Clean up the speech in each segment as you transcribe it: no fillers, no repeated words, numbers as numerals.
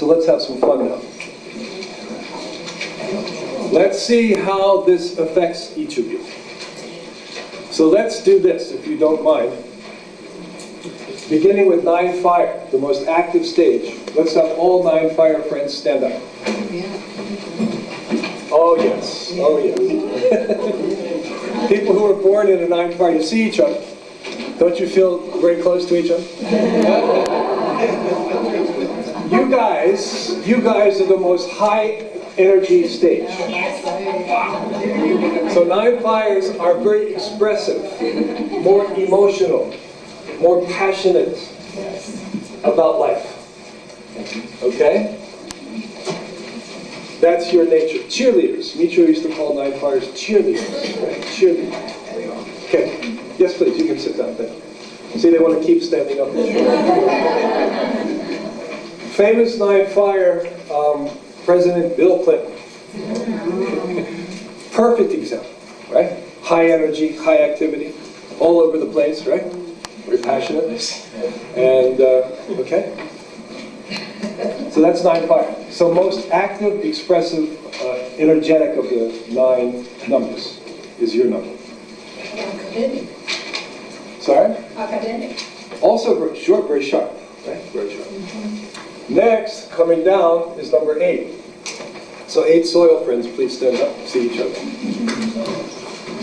So let's have some fun now. Let's see how this affects each of you. So let's do this, if you don't mind. Beginning with 9 fire, the most active stage. Let's have all 9 fire friends stand up. Oh yes, oh yes. People who are born in a 9 fire, you see each other. Don't you feel very close to each other? You guys are the most high energy stage. So 9 fires are very expressive, more emotional, more passionate about life. Okay? That's your nature. Cheerleaders. Micho used to call 9 fires cheerleaders. Right? Cheerleaders. Okay. Yes, please. You can sit down there. See, they want to keep standing up. Famous 9 fire, President Bill Clinton. Perfect example, right? High energy, high activity, all over the place, right? Very passionate. And, okay. So that's 9 fire. So most active, expressive, energetic of the 9 numbers is your number. Academic. Sorry? Academic. Also very short, very sharp, right? Very sharp. Next, coming down, is number 8. So 8 soil friends, please stand up, see each other.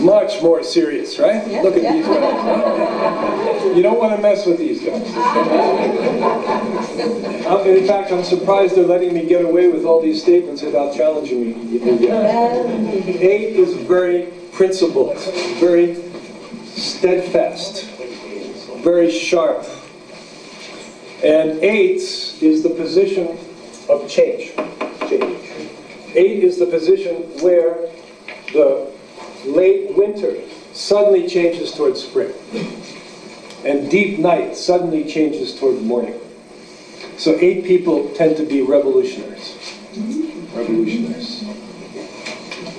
Much more serious, right? Yeah, Look at yeah. these guys. Right? You don't want to mess with these guys. In fact, I'm surprised they're letting me get away with all these statements without challenging me. 8 is very principled, very steadfast, very sharp. And 8 is the position of change. 8 is the position where the late winter suddenly changes towards spring. And deep night suddenly changes toward morning. So 8 people tend to be revolutionaries. Revolutionaries.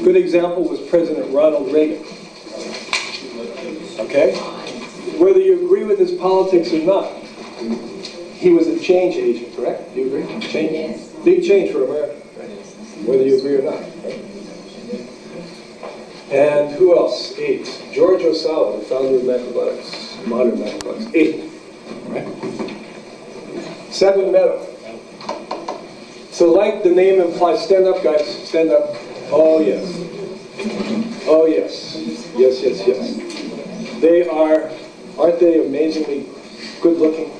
Good example was President Ronald Reagan. Okay? Whether you agree with his politics or not, he was a change agent, correct? Do you agree? Change. Yes. Big change for America, right? Whether you agree or not, right? And who else? 8. George Osawa, the founder of mathematics, modern mathematics. 8. Right? 7 metal. So like the name implies, stand up guys, stand up. Oh yes. Oh yes. Yes, yes, yes. They are, aren't they amazingly good looking?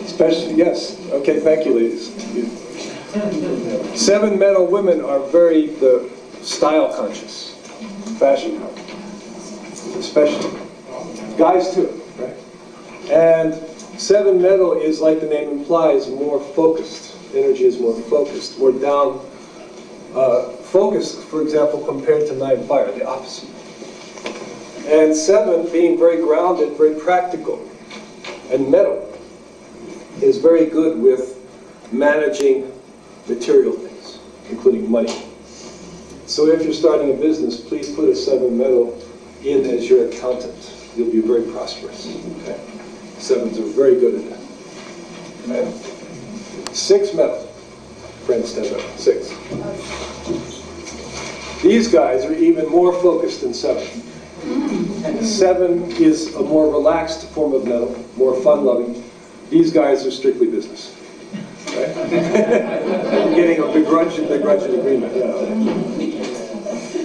Especially, yes. Okay, thank you ladies. 7 metal women are very style conscious, fashion conscious, especially. Guys too, right? And 7 metal is, like the name implies, more focused. Energy is more focused, more down, focused, for example, compared to 9 fire, the opposite. And 7, being very grounded, very practical, and metal, is very good with managing material things, including money. So if you're starting a business, please put a 7 metal in as your accountant. You'll be very prosperous. Okay? 7s are very good at that. Okay? 6 metal. Friends, stand up. 6. These guys are even more focused than 7. 7 is a more relaxed form of metal, more fun-loving. These guys are strictly business. Right? Getting a begrudging agreement. Yeah.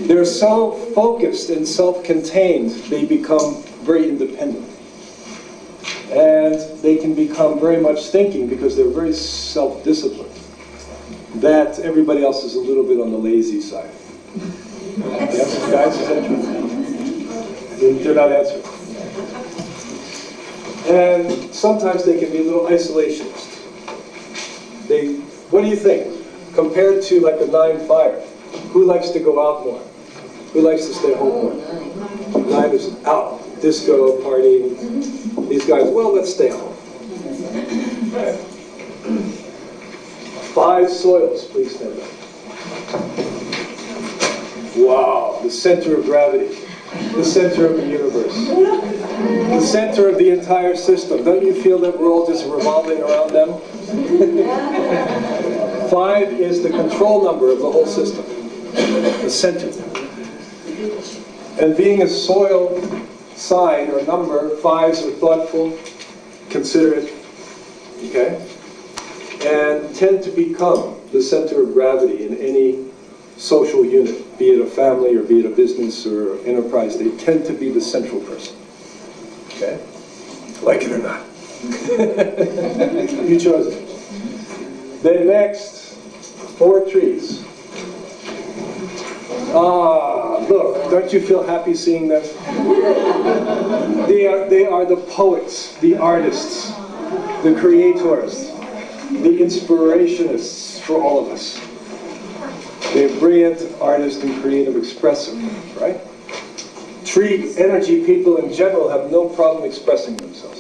They're so focused and self-contained, they become very independent. And they can become very much thinking, because they're very self-disciplined, that everybody else is a little bit on the lazy side. Yes, guys, is that true? They're not answering. And sometimes they can be a little isolationist. What do you think? Compared to like a 9 fire, who likes to go out more? Who likes to stay home more? 9 is out, disco, partying. These guys, well, let's stay home. 5 soils, please stand up. Wow, the center of gravity. The center of the universe. The center of the entire system. Don't you feel that we're all just revolving around them? 5 is the control number of the whole system, the center. And being a soil sign or number, 5s are thoughtful, considerate, okay? And tend to become the center of gravity in any social unit, be it a family or be it a business or enterprise. They tend to be the central person, okay? Like it or not. You chose it. Then next, 4 trees. Ah, look, don't you feel happy seeing them? They are the poets, the artists, the creators, the inspirationists for all of us. They're brilliant artists and creative expressive, right? Tree energy people in general have no problem expressing themselves.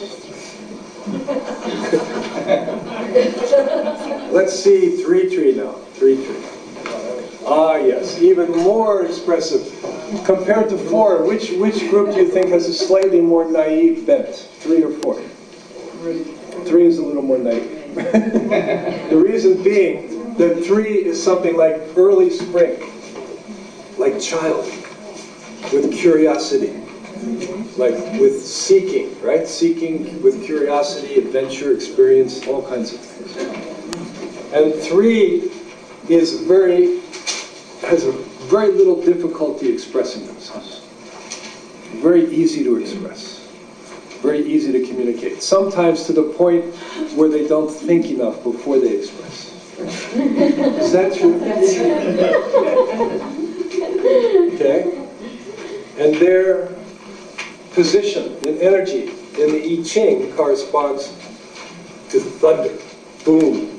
Let's see 3 tree now. 3 tree. Ah, yes, even more expressive. Compared to 4, which group do you think has a slightly more naive bent? 3 or 4? 3 is a little more naive. The reason being that 3 is something like early spring, like child, with curiosity, like with seeking, right? Seeking with curiosity, adventure, experience, all kinds of things. And 3 is has a very little difficulty expressing themselves. Very easy to express. Very easy to communicate. Sometimes to the point where they don't think enough before they express. Is that true? Okay? And their position in energy in the I Ching corresponds to thunder. Boom.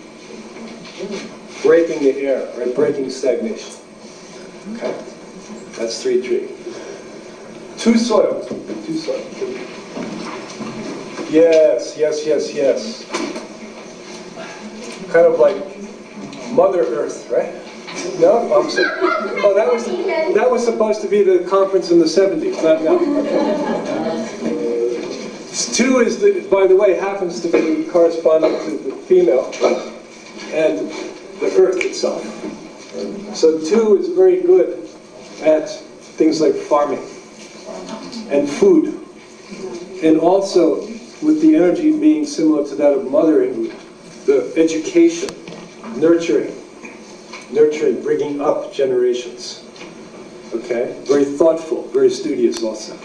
Breaking the air, right? Breaking stagnation. Okay? That's 3 tree. 2 soil. 2 soil. Yes, yes, yes, yes. Kind of like Mother Earth, right? No? I'm sorry. Oh, that was supposed to be the conference in the 70s, not now. 2 is, by the way, happens to be corresponding to the female and the earth itself. So 2 is very good at things like farming and food. And also, with the energy being similar to that of mothering, the education, nurturing, bringing up generations. Okay? Very thoughtful, very studious also.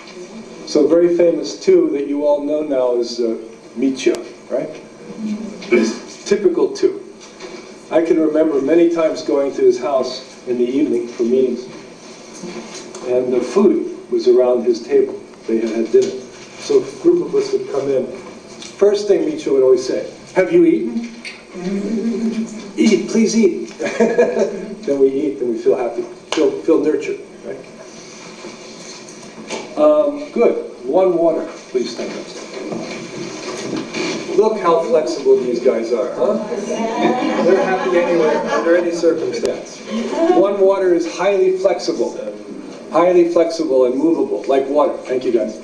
So very famous 2 that you all know now is Michio, right? Typical 2. I can remember many times going to his house in the evening for meetings. And the food was around his table. They had had dinner. So a group of us would come in. First thing Michio would always say, "Have you eaten?" "Eat, please eat." Then we eat and we feel happy, feel nurtured, right? Good. 1 water. Please stand up. Look how flexible these guys are, huh? They're happy anywhere, under any circumstance. 1 water is highly flexible and movable, like water. Thank you, guys.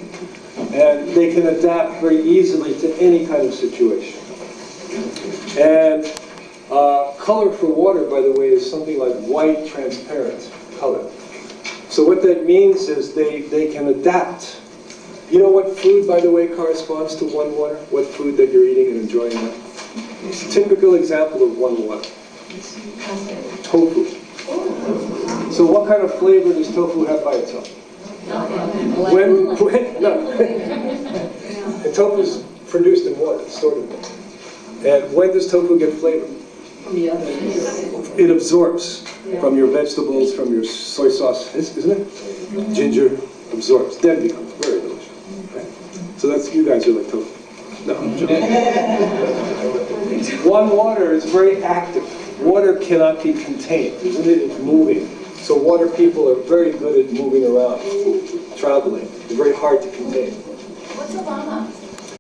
And they can adapt very easily to any kind of situation. And color for water, by the way, is something like white, transparent color. So what that means is they can adapt. You know what food, by the way, corresponds to 1 water? What food that you're eating and enjoying now? It's a typical example of 1 water. Tofu. So what kind of flavor does tofu have by itself? No. And tofu is produced in water, it's stored in water. And when does tofu get flavor? It absorbs from your vegetables, from your soy sauce, isn't it? Ginger absorbs, then becomes very delicious. Okay? So that's, you guys are like tofu. No, I'm joking. 1 water is very active. Water cannot be contained, isn't it? It's moving. So water people are very good at moving around, traveling. They're very hard to contain.